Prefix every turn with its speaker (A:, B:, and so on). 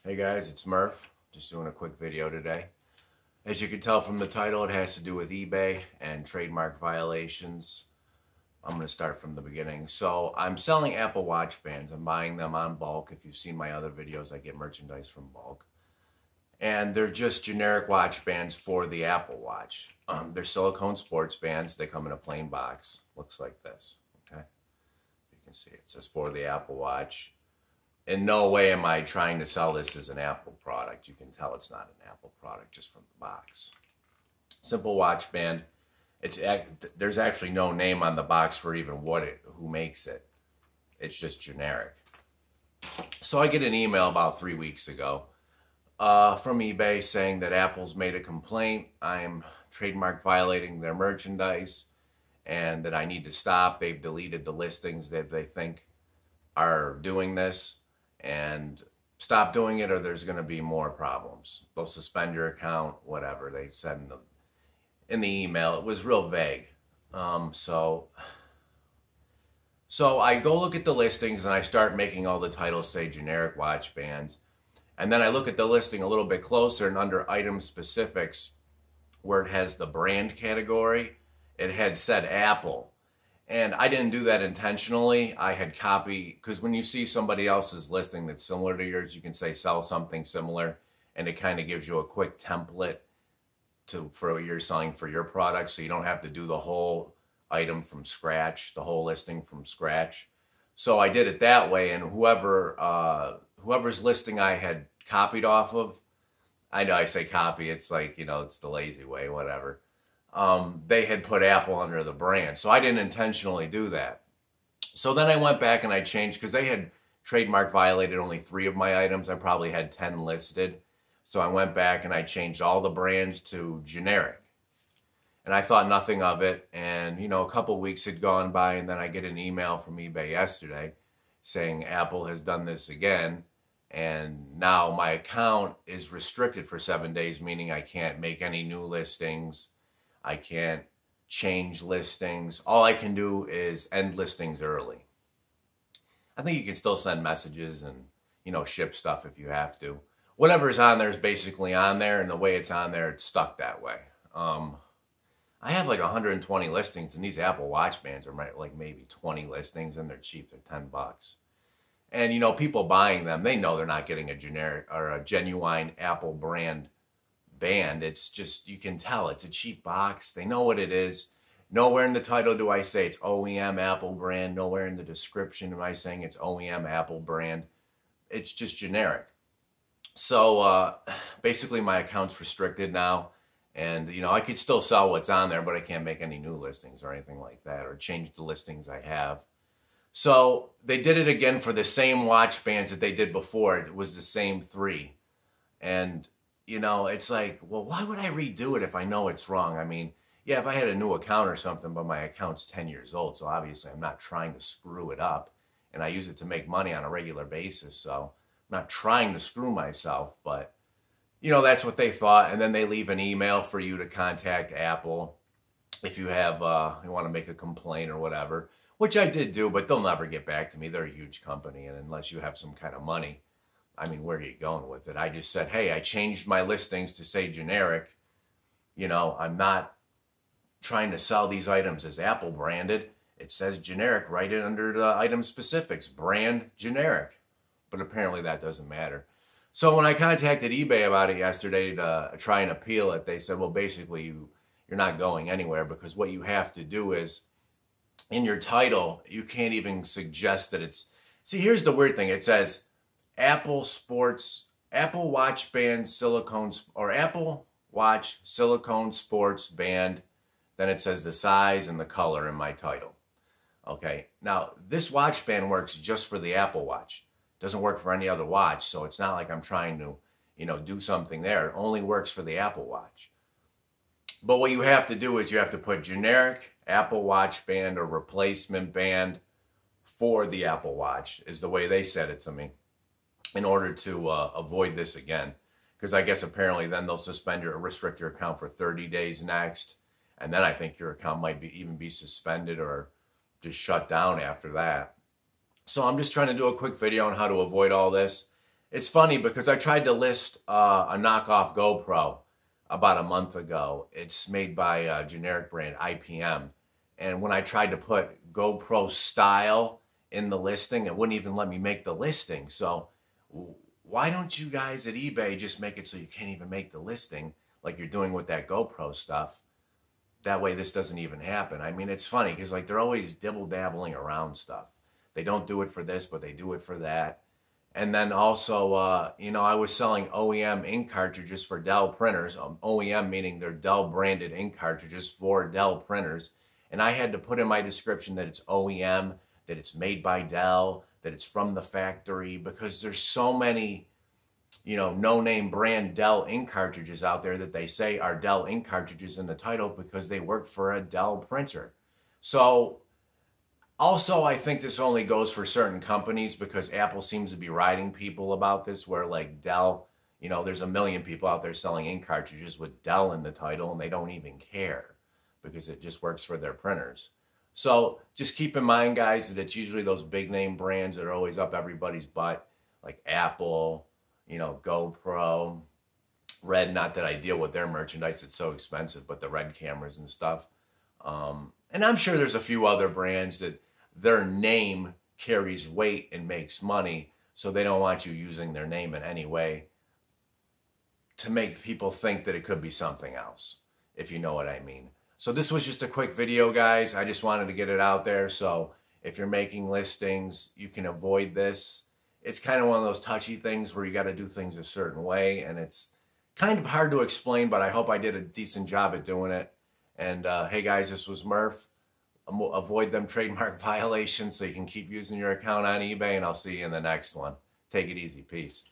A: Hey guys, it's Murph. Just doing a quick video today. As you can tell from the title, it has to do with eBay and trademark violations. I'm going to start from the beginning. So I'm selling Apple Watch bands. I'm buying them on bulk. If you've seen my other videos, I get merchandise from bulk. And they're just generic watch bands for the Apple Watch. They're silicone sports bands. They come in a plain box. Looks like this. Okay, you can see it says for the Apple Watch. In no way am I trying to sell this as an Apple product. You can tell it's not an Apple product just from the box. Simple watch band. There's actually no name on the box for even who makes it. It's just generic. So I get an email about 3 weeks ago from eBay saying that Apple's made a complaint. I'm trademark violating their merchandise and that I need to stop. They've deleted the listings that they think are doing this, and stop doing it or there's going to be more problems. They'll suspend your account, whatever they said in the email. It was real vague. So I go look at the listings and I start making all the titles say generic watch bands. And then I look at the listing a little bit closer, and under item specifics, where it has the brand category, it had said Apple. And I didn't do that intentionally. I had copied, because when you see somebody else's listing that's similar to yours, you can say sell something similar, and it kind of gives you a quick template for what you're selling for your product, so you don't have to do the whole item from scratch, the whole listing from scratch. So I did it that way, and whoever's listing I had copied off of, I know I say copy, it's like, you know, it's the lazy way, whatever. They had put Apple under the brand. So I didn't intentionally do that. So then I went back and I changed, because they had trademark violated only 3 of my items. I probably had 10 listed. So I went back and I changed all the brands to generic. And I thought nothing of it. And, you know, a couple weeks had gone by, and then I get an email from eBay yesterday saying Apple has done this again. And now my account is restricted for 7 days, meaning I can't make any new listings. I can't change listings. All I can do is end listings early. I think you can still send messages and, you know, ship stuff if you have to. Whatever's on there is basically on there, and the way it's on there, it's stuck that way. I have like 120 listings, and these Apple Watch bands are like maybe 20 listings, and they're cheap. They're $10. And, you know, people buying them, they know they're not getting a generic or a genuine Apple brand band. It's just, you can tell it's a cheap box. They know what it is. Nowhere in the title do I say it's OEM Apple brand. Nowhere in the description am I saying it's OEM Apple brand. It's just generic. So basically my account's restricted now, and you know, I could still sell what's on there, but I can't make any new listings or anything like that, or change the listings I have. So they did it again for the same watch bands that they did before. It was the same 3. And you know, it's like, well, why would I redo it if I know it's wrong? I mean, yeah, if I had a new account or something, but my account's 10 years old, so obviously I'm not trying to screw it up, and I use it to make money on a regular basis, so I'm not trying to screw myself, but, you know, that's what they thought. And then they leave an email for you to contact Apple if you have, you want to make a complaint or whatever, which I did do, but they'll never get back to me. They're a huge company, and unless you have some kind of money, I mean, where are you going with it? I just said, hey, I changed my listings to say generic. You know, I'm not trying to sell these items as Apple branded. It says generic right in under the item specifics, brand generic. But apparently that doesn't matter. So when I contacted eBay about it yesterday to try and appeal it, they said, well, basically you're not going anywhere, because what you have to do is, in your title, you can't even suggest that it's... See, here's the weird thing. It says Apple Watch Band Silicone, or Apple Watch Silicone Sports Band. Then it says the size and the color in my title. Okay, now this watch band works just for the Apple Watch. It doesn't work for any other watch, so it's not like I'm trying to, you know, do something there. It only works for the Apple Watch. But what you have to do is you have to put generic Apple Watch band or replacement band for the Apple Watch, is the way they said it to me, in order to avoid this again. Because I guess apparently then they'll suspend or restrict your account for 30 days next. And then I think your account might even be suspended or just shut down after that. So I'm just trying to do a quick video on how to avoid all this. It's funny because I tried to list a knockoff GoPro about a month ago. It's made by a generic brand, IPM. And when I tried to put GoPro style in the listing, it wouldn't even let me make the listing. So why don't you guys at eBay just make it so you can't even make the listing like you're doing with that GoPro stuff? That way this doesn't even happen. I mean, it's funny because like they're always dibble-dabbling around stuff. They don't do it for this, but they do it for that. And then also, you know, I was selling OEM ink cartridges for Dell printers. OEM meaning they're Dell branded ink cartridges for Dell printers. And I had to put in my description that it's OEM, that it's made by Dell, that it's from the factory, because there's so many, you know, no-name brand Dell ink cartridges out there that they say are Dell ink cartridges in the title because they work for a Dell printer. So also, I think this only goes for certain companies because Apple seems to be riding people about this, where like Dell, you know, there's a million people out there selling ink cartridges with Dell in the title and they don't even care because it just works for their printers. So just keep in mind, guys, that it's usually those big name brands that are always up everybody's butt, like Apple, you know, GoPro, Red. Not that I deal with their merchandise, it's so expensive, but the Red cameras and stuff. And I'm sure there's a few other brands that their name carries weight and makes money, so they don't want you using their name in any way to make people think that it could be something else, if you know what I mean. So this was just a quick video, guys. I just wanted to get it out there. So if you're making listings, you can avoid this. It's kind of one of those touchy things where you got to do things a certain way, and it's kind of hard to explain, but I hope I did a decent job at doing it. And hey guys, this was Murph. Avoid them trademark violations so you can keep using your account on eBay, and I'll see you in the next one. Take it easy. Peace.